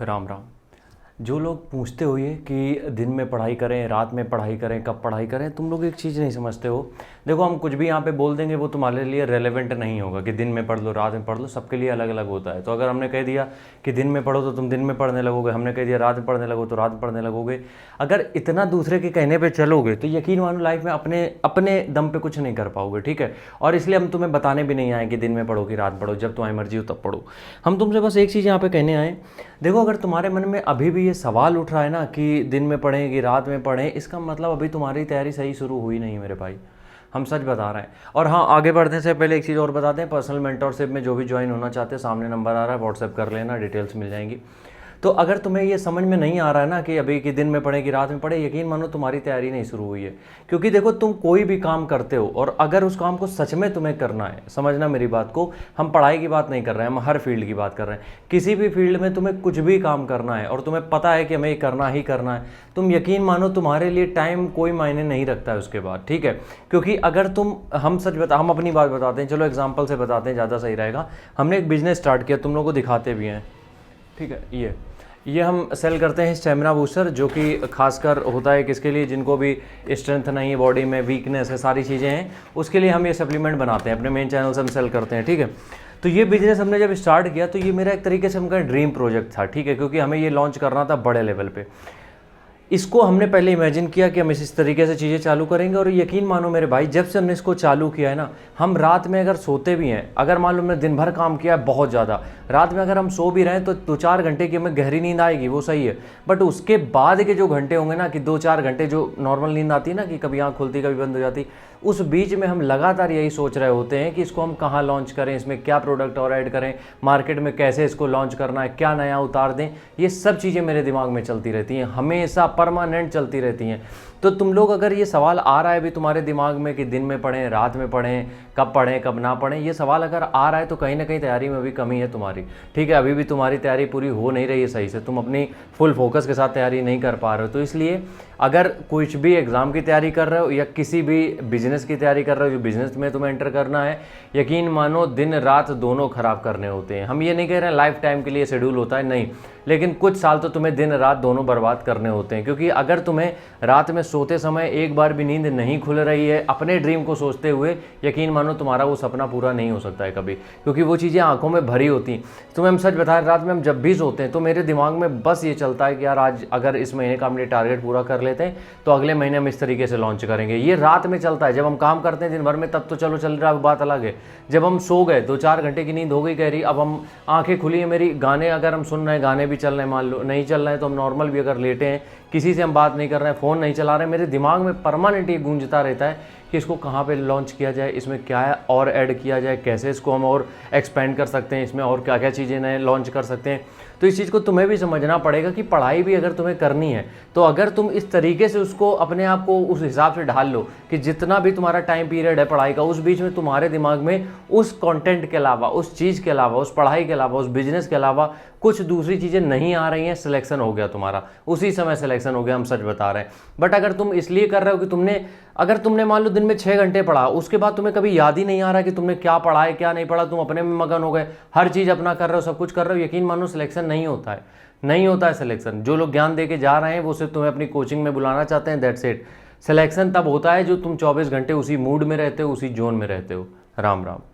राम राम। जो लोग पूछते हो ये कि दिन में पढ़ाई करें, रात में पढ़ाई करें, कब पढ़ाई करें, तुम लोग एक चीज़ नहीं समझते हो। देखो, हम कुछ भी यहाँ पे बोल देंगे वो तुम्हारे लिए रेलेवेंट नहीं होगा कि दिन में पढ़ लो, रात में पढ़ लो, सबके लिए अलग अलग होता है। तो अगर हमने कह दिया कि दिन में पढ़ो तो तुम दिन में पढ़ने लगोगे, हमने कह दिया रात में पढ़ने लगो तो रात में पढ़ने लगोगे। अगर इतना दूसरे के कहने पर चलोगे तो यकीन मानो लाइफ में अपने अपने दम पे कुछ नहीं कर पाओगे, ठीक है। और इसलिए हम तुम्हें बताने भी नहीं आए कि दिन में पढ़ो कि रात पढ़ो, जब तुम्हारी मर्जी हो तब पढ़ो। हम तुमसे बस एक चीज़ यहाँ पे कहने आए। देखो, अगर तुम्हारे मन में अभी भी ये सवाल उठ रहा है ना कि दिन में पढ़ें कि रात में पढ़ें, इसका मतलब अभी तुम्हारी तैयारी सही शुरू हुई नहीं मेरे भाई। हम सच बता रहे हैं। और हाँ, आगे बढ़ने से पहले एक चीज़ और बताते हैं, पर्सनल मेंटोरशिप में जो भी ज्वाइन होना चाहते हैं, सामने नंबर आ रहा है, व्हाट्सएप कर लेना, डिटेल्स मिल जाएंगी। तो अगर तुम्हें ये समझ में नहीं आ रहा है ना कि अभी कि दिन में पढ़े कि रात में पढ़े, यकीन मानो तुम्हारी तैयारी नहीं शुरू हुई है। क्योंकि देखो, तुम कोई भी काम करते हो और अगर उस काम को सच में तुम्हें करना है, समझना मेरी बात को, हम पढ़ाई की बात नहीं कर रहे हैं, हम हर फील्ड की बात कर रहे हैं। किसी भी फील्ड में तुम्हें कुछ भी काम करना है और तुम्हें पता है कि हमें ये करना ही करना है, तुम यकीन मानो तुम्हारे लिए टाइम कोई मायने नहीं रखता है उसके बाद, ठीक है। क्योंकि अगर हम अपनी बात बताते हैं, चलो एग्जाम्पल से बताते हैं, ज़्यादा सही रहेगा। हमने एक बिजनेस स्टार्ट किया, तुम लोगों को दिखाते भी हैं, ठीक है। ये हम सेल करते हैं स्टेमिना बूस्टर, जो कि खासकर होता है किसके लिए, जिनको भी स्ट्रेंथ नहीं है, बॉडी में वीकनेस है, सारी चीज़ें हैं, उसके लिए हम ये सप्लीमेंट बनाते हैं, अपने मेन चैनल से हम सेल करते हैं, ठीक है। तो ये बिजनेस हमने जब स्टार्ट किया तो ये मेरा एक तरीके से उनका ड्रीम प्रोजेक्ट था, ठीक है, क्योंकि हमें ये लॉन्च करना था बड़े लेवल पे। इसको हमने पहले इमेजिन किया कि हम इस तरीके से चीज़ें चालू करेंगे, और यकीन मानो मेरे भाई, जब से हमने इसको चालू किया है ना, हम रात में अगर सोते भी हैं, अगर मान लो हमने दिन भर काम किया है बहुत ज़्यादा, रात में अगर हम सो भी रहे हैं तो 2-4 घंटे की हमें गहरी नींद आएगी, वो सही है। बट उसके बाद के जो घंटे होंगे ना, कि 2-4 घंटे जो नॉर्मल नींद आती है ना, कि कभी आँख खुलती कभी बंद हो जाती, उस बीच में हम लगातार यही सोच रहे होते हैं कि इसको हम कहाँ लॉन्च करें, इसमें क्या प्रोडक्ट और ऐड करें, मार्केट में कैसे इसको लॉन्च करना है, क्या नया उतार दें। ये सब चीज़ें मेरे दिमाग में चलती रहती हैं, हमेशा परमानेंट चलती रहती हैं। तो तुम लोग, अगर ये सवाल आ रहा है अभी तुम्हारे दिमाग में कि दिन में पढ़ें, रात में पढ़ें, कब ना पढ़ें, ये सवाल अगर आ रहा है तो कहीं ना कहीं तैयारी में अभी कमी है तुम्हारी, ठीक है। अभी भी तुम्हारी तैयारी पूरी हो नहीं रही है सही से, तुम अपनी फुल फोकस के साथ तैयारी नहीं कर पा रहे हो। तो इसलिए अगर कुछ भी एग्ज़ाम की तैयारी कर रहे हो या किसी भी बिजनेस की तैयारी कर रहे हो, जो बिजनेस में तुम्हें एंटर करना है, यकीन मानो दिन रात दोनों खराब करने होते हैं। हम ये नहीं कह रहे हैं लाइफ टाइम के लिए शेड्यूल होता है, नहीं, लेकिन कुछ साल तो तुम्हें दिन रात दोनों बर्बाद करने होते हैं। क्योंकि अगर तुम्हें रात में सोते समय एक बार भी नींद नहीं खुल रही है अपने ड्रीम को सोचते हुए, यकीन मानो तुम्हारा वो सपना पूरा नहीं हो सकता है कभी, क्योंकि वो चीज़ें आंखों में भरी होती हैं। तुम्हें हम सच बता रहे, रात में हम जब भी सोते हैं तो मेरे दिमाग में बस ये चलता है कि यार आज अगर इस महीने का हमने टारगेट पूरा कर लेते हैं तो अगले महीने हम इस तरीके से लॉन्च करेंगे। ये रात में चलता है, जब हम काम करते हैं दिन भर में तब तो चलो चल रहा है, बात अलग है। जब हम सो गए, 2-4 घंटे की नींद हो गई गहरी, अब हम आंखें खुली है मेरी, गाने अगर हम सुन रहे हैं, गाने भी चल रहे हैं, मान लो नहीं चल रहे हैं तो हम नॉर्मल भी अगर लेटे हैं, किसी से हम बात नहीं कर रहे हैं, फ़ोन नहीं चला रहे हैं, मेरे दिमाग में परमानेंट ये गूंजता रहता है कि इसको कहाँ पे लॉन्च किया जाए, इसमें क्या और ऐड किया जाए, कैसे इसको हम और एक्सपेंड कर सकते हैं, इसमें और क्या क्या चीज़ें नए लॉन्च कर सकते हैं। तो इस चीज़ को तुम्हें भी समझना पड़ेगा कि पढ़ाई भी अगर तुम्हें करनी है तो अगर तुम इस तरीके से उसको अपने आप को उस हिसाब से ढाल लो कि जितना भी तुम्हारा टाइम पीरियड है पढ़ाई का, उस बीच में तुम्हारे दिमाग में उस कंटेंट के अलावा, उस चीज़ के अलावा, उस पढ़ाई के अलावा, उस बिजनेस के अलावा कुछ दूसरी चीज़ें नहीं आ रही हैं, सिलेक्शन हो गया तुम्हारा, उसी समय सिलेक्शन हो गया, हम सच बता रहे हैं। बट अगर तुम इसलिए कर रहे हो कि अगर तुमने मान लो दिन में 6 घंटे पढ़ा, उसके बाद तुम्हें कभी याद ही नहीं आ रहा कि तुमने क्या पढ़ा है क्या नहीं पढ़ा, तुम अपने में मगन हो गए, हर चीज़ अपना कर रहे हो, सब कुछ कर रहे हो, यकीन मानो सिलेक्शन नहीं होता है, नहीं होता है सिलेक्शन। जो लोग ज्ञान दे के जा रहे हैं वो सिर्फ तुम्हें अपनी कोचिंग में बुलाना चाहते हैं, दैट्स इट। सिलेक्शन तब होता है जो तुम 24 घंटे उसी मूड में रहते हो, उसी जोन में रहते हो। राम राम।